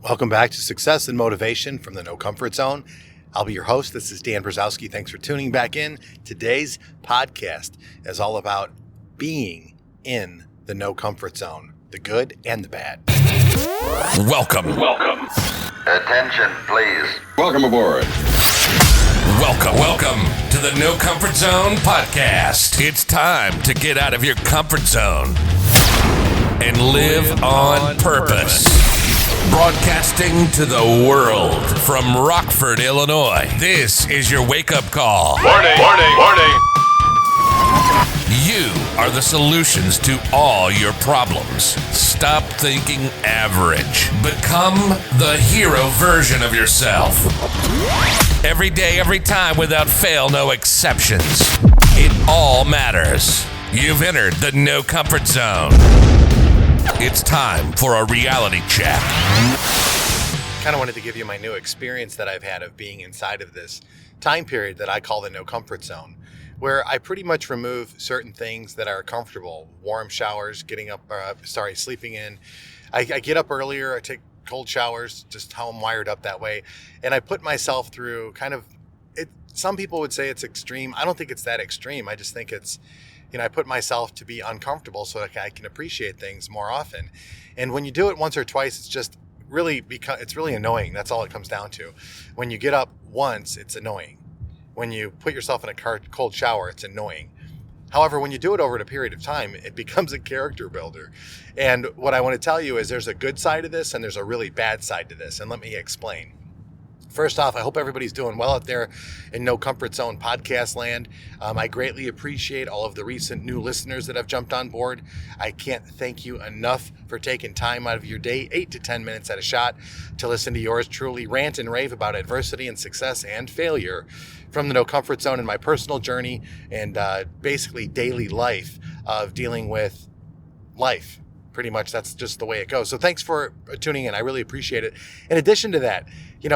Welcome back to Success and Motivation from the No Comfort Zone. I'll be your host. This is Dan Brzezowski. Thanks for tuning back in. Today's podcast is all about being in the no comfort zone, the good and the bad. Welcome. Attention, please. Welcome aboard. Welcome to the No Comfort Zone podcast. It's time to get out of your comfort zone and live on purpose. Broadcasting to the world from Rockford, Illinois. This is your wake-up call. Warning. You are the solutions to all your problems. Stop thinking average. Become the hero version of yourself. Every day, every time, without fail, no exceptions. It all matters. You've entered the No Comfort Zone. It's time for a reality check. Kind of wanted to give you my new experience that I've had of being inside of this time period that I call the no comfort zone, where I pretty much remove certain things that are comfortable. Warm showers, sleeping in. I get up earlier, I take cold showers, just how I'm wired up that way. And I put myself through some people would say it's extreme. I don't think it's that extreme. I just think it's, I put myself to be uncomfortable so that I can appreciate things more often. And when you do it once or twice, it's really annoying. That's all it comes down to. When you get up once, it's annoying. When you put yourself in a cold shower, it's annoying. However, when you do it over a period of time, it becomes a character builder. And what I want to tell you is there's a good side of this and there's a really bad side to this. And let me explain. First off, I hope everybody's doing well out there in No Comfort Zone podcast land. I greatly appreciate all of the recent new listeners that have jumped on board. I can't thank you enough for taking time out of your day, 8 to 10 minutes at a shot, to listen to yours truly rant and rave about adversity and success and failure from the No Comfort Zone in my personal journey and basically daily life of dealing with life. Pretty much that's just the way it goes. So thanks for tuning in. I really appreciate it. In addition to that,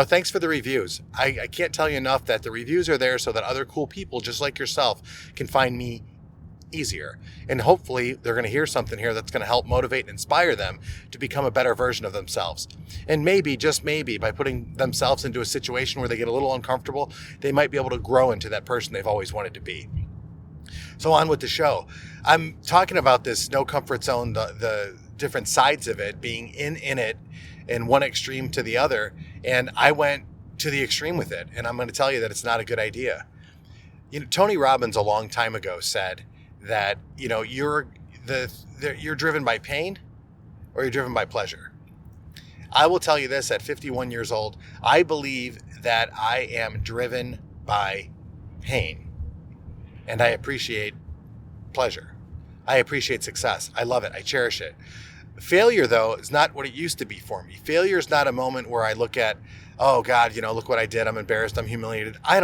thanks for the reviews. I can't tell you enough that the reviews are there so that other cool people just like yourself can find me easier. And hopefully they're going to hear something here that's going to help motivate and inspire them to become a better version of themselves. And maybe, just maybe, by putting themselves into a situation where they get a little uncomfortable, they might be able to grow into that person they've always wanted to be. So on with the show. I'm talking about this no comfort zone, the different sides of it, being in it, and one extreme to the other. And I went to the extreme with it. And I'm going to tell you that it's not a good idea. Tony Robbins a long time ago said that, you're driven by pain or you're driven by pleasure. I will tell you this, at 51 years old, I believe that I am driven by pain. And I appreciate pleasure. I appreciate success. I love it. I cherish it. Failure, though, is not what it used to be for me. Failure is not a moment where I look at, oh God, look what I did. I'm embarrassed. I'm humiliated. I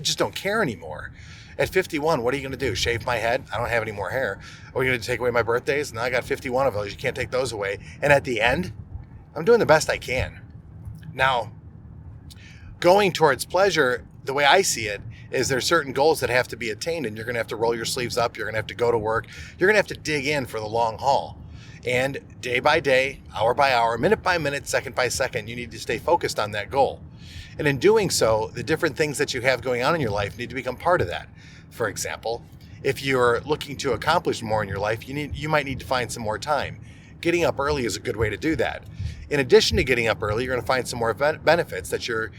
just don't care anymore. At 51, what are you going to do? Shave my head? I don't have any more hair. Are you going to take away my birthdays? Now I got 51 of those. You can't take those away. And at the end, I'm doing the best I can. Now, going towards pleasure, the way I see it, is there certain goals that have to be attained, and you're going to have to roll your sleeves up. You're going to have to go to work. You're going to have to dig in for the long haul. And day by day, hour by hour, minute by minute, second by second, you need to stay focused on that goal. And in doing so, the different things that you have going on in your life need to become part of that. For example, if you're looking to accomplish more in your life, you might need to find some more time. Getting up early is a good way to do that. In addition to getting up early, you're going to find some more benefits that you're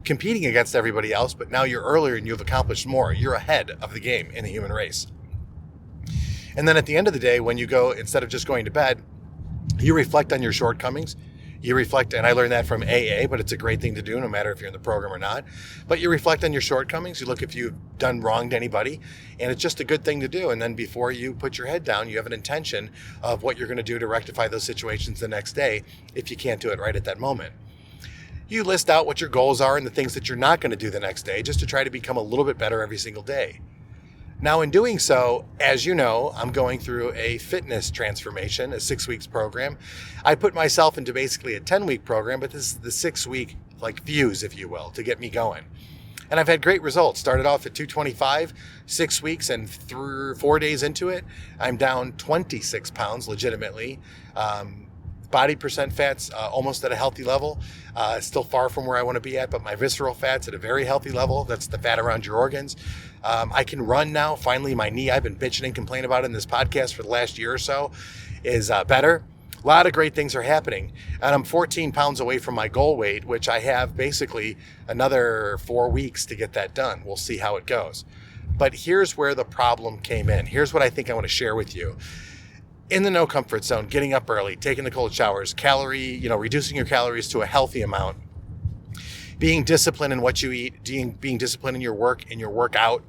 competing against everybody else, but now you're earlier and you've accomplished more. You're ahead of the game in the human race. And then at the end of the day, when you go, instead of just going to bed, you reflect on your shortcomings. You reflect, and I learned that from AA, but it's a great thing to do no matter if you're in the program or not. But you reflect on your shortcomings. You look if you've done wrong to anybody, and it's just a good thing to do. And then before you put your head down, you have an intention of what you're going to do to rectify those situations the next day if you can't do it right at that moment. You list out what your goals are and the things that you're not going to do the next day just to try to become a little bit better every single day. Now, in doing so, as you know, I'm going through a fitness transformation, a 6 weeks program. I put myself into basically a 10-week program, but this is the 6-week fuse, if you will, to get me going. And I've had great results. Started off at 225, 6 weeks, and 4 days into it, I'm down 26 pounds legitimately. body percent fat's almost at a healthy level. Still far from where I want to be at, but my visceral fat's at a very healthy level. That's the fat around your organs. I can run now. Finally, my knee, I've been bitching and complaining about it in this podcast for the last year or so, is better. A lot of great things are happening. And I'm 14 pounds away from my goal weight, which I have basically another 4 weeks to get that done. We'll see how it goes. But here's where the problem came in. Here's what I think I want to share with you. In the no comfort zone, getting up early, taking the cold showers, reducing your calories to a healthy amount, being disciplined in what you eat, being disciplined in your work, in your workout,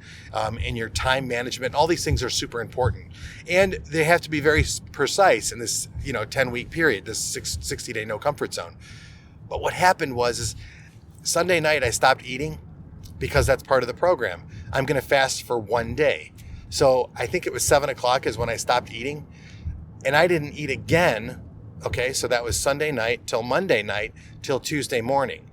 in your time management. All these things are super important. And they have to be very precise in this, 10-week period, this 60-day no comfort zone. But what happened is Sunday night I stopped eating because that's part of the program. I'm going to fast for 1 day. So I think it was 7 o'clock is when I stopped eating. And I didn't eat again. Okay, so that was Sunday night till Monday night till Tuesday morning.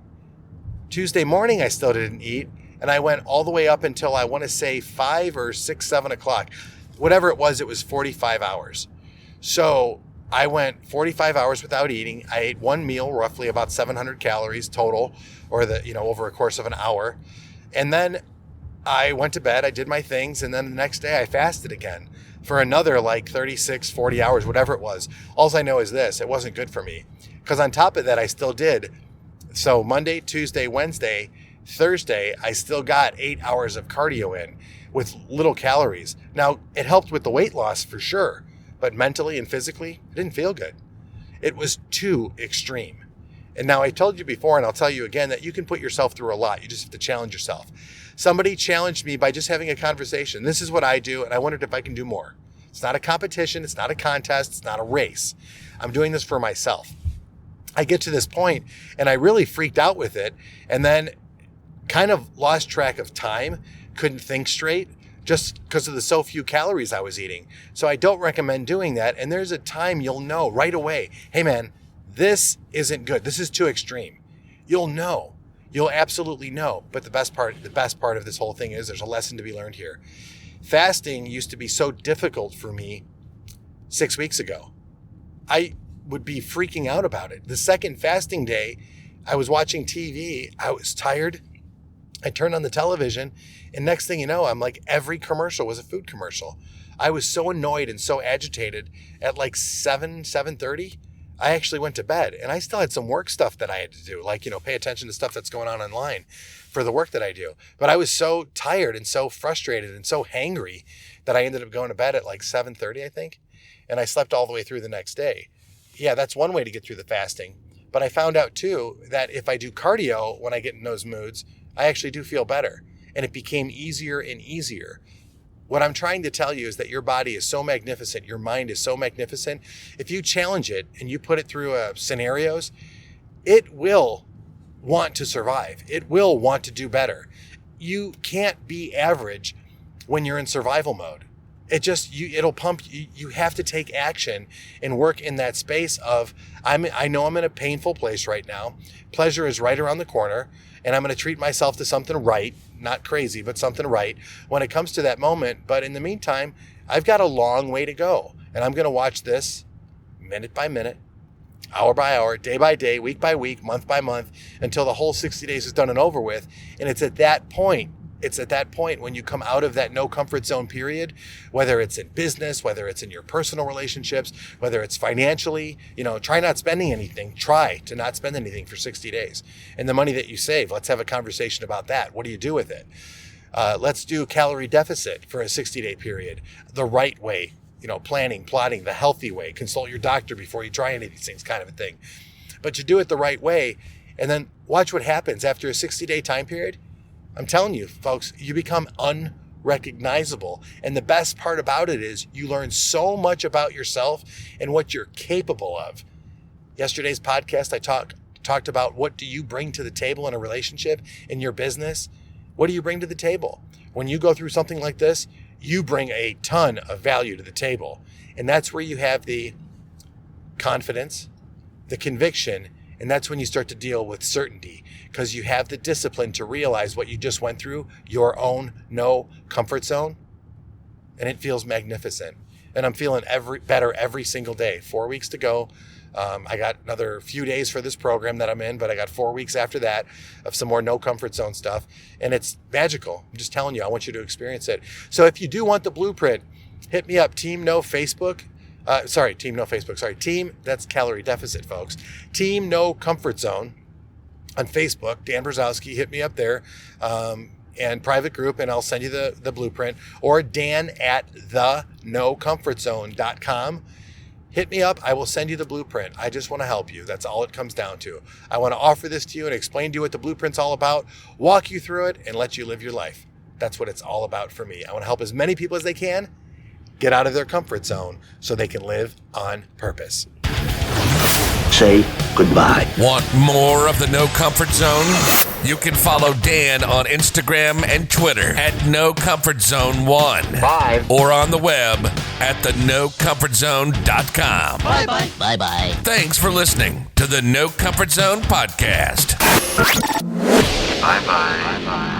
Tuesday morning, I still didn't eat, and I went all the way up until I want to say 5 or 6, 7 o'clock. Whatever it was 45 hours. So I went 45 hours without eating. I ate one meal, roughly about 700 calories total, or over a course of an hour. And then I went to bed, I did my things, and then the next day I fasted again for another 36, 40 hours, whatever it was. All I know is this, it wasn't good for me. Because on top of that, I still did. So Monday, Tuesday, Wednesday, Thursday, I still got 8 hours of cardio in with little calories. Now, it helped with the weight loss for sure, but mentally and physically, it didn't feel good. It was too extreme. And now I told you before, and I'll tell you again, that you can put yourself through a lot. You just have to challenge yourself. Somebody challenged me by just having a conversation. This is what I do, and I wondered if I can do more. It's not a competition. It's not a contest. It's not a race. I'm doing this for myself. I get to this point and I really freaked out with it, and then kind of lost track of time, couldn't think straight just because of the so few calories I was eating. So I don't recommend doing that. And there's a time you'll know right away, hey man, this isn't good. This is too extreme. You'll know. You'll absolutely know. But the best part of this whole thing is there's a lesson to be learned here. Fasting used to be so difficult for me 6 weeks ago. I would be freaking out about it. The second fasting day, I was watching TV. I was tired. I turned on the television, and next thing you know, I'm like, every commercial was a food commercial. I was so annoyed and so agitated at 7:30. I actually went to bed, and I still had some work stuff that I had to do, pay attention to stuff that's going on online for the work that I do. But I was so tired and so frustrated and so hangry that I ended up going to bed at 7:30, I think. And I slept all the way through the next day. Yeah, that's one way to get through the fasting. But I found out too that if I do cardio when I get in those moods, I actually do feel better. And it became easier and easier. What I'm trying to tell you is that your body is so magnificent. Your mind is so magnificent. If you challenge it and you put it through scenarios, it will want to survive. It will want to do better. You can't be average when you're in survival mode. It'll pump you. You have to take action and work in that space of, I know I'm in a painful place right now. Pleasure is right around the corner, and I'm going to treat myself to something right, not crazy, but something right when it comes to that moment. But in the meantime, I've got a long way to go, and I'm going to watch this minute by minute, hour by hour, day by day, week by week, month by month, until the whole 60 days is done and over with. And it's at that point when you come out of that no comfort zone period, whether it's in business, whether it's in your personal relationships, whether it's financially, try not spending anything. Try to not spend anything for 60 days. And the money that you save, let's have a conversation about that. What do you do with it? Let's do calorie deficit for a 60-day period, the right way, planning, plotting, the healthy way. Consult your doctor before you try any of these things, kind of a thing. But you do it the right way, and then watch what happens after a 60-day time period. I'm telling you, folks, you become unrecognizable. And the best part about it is you learn so much about yourself and what you're capable of. Yesterday's podcast, I talked about, what do you bring to the table in a relationship, in your business? What do you bring to the table? When you go through something like this, you bring a ton of value to the table. And that's where you have the confidence, the conviction, and that's when you start to deal with certainty, because you have the discipline to realize what you just went through, your own no comfort zone, and it feels magnificent. And I'm feeling better every single day. 4 weeks to go. I got another few days for this program that I'm in, but I got 4 weeks after that of some more no comfort zone stuff. And it's magical. I'm just telling you, I want you to experience it. So if you do want the blueprint, hit me up, Team No Facebook. Team No Facebook. Team, that's calorie deficit, folks. Team No Comfort Zone on Facebook. Dan Brzezowski, hit me up there. And private group, and I'll send you the blueprint. Or dan@thenocomfortzone.com. Hit me up. I will send you the blueprint. I just want to help you. That's all it comes down to. I want to offer this to you and explain to you what the blueprint's all about, walk you through it, and let you live your life. That's what it's all about for me. I want to help as many people as they can get out of their comfort zone so they can live on purpose. Say goodbye. Want more of the No Comfort Zone? You can follow Dan on Instagram and Twitter at NoComfortZone1. Bye. Or on the web at thenocomfortzone.com. Bye-bye. Bye-bye. Thanks for listening to the No Comfort Zone podcast. Bye-bye. Bye-bye.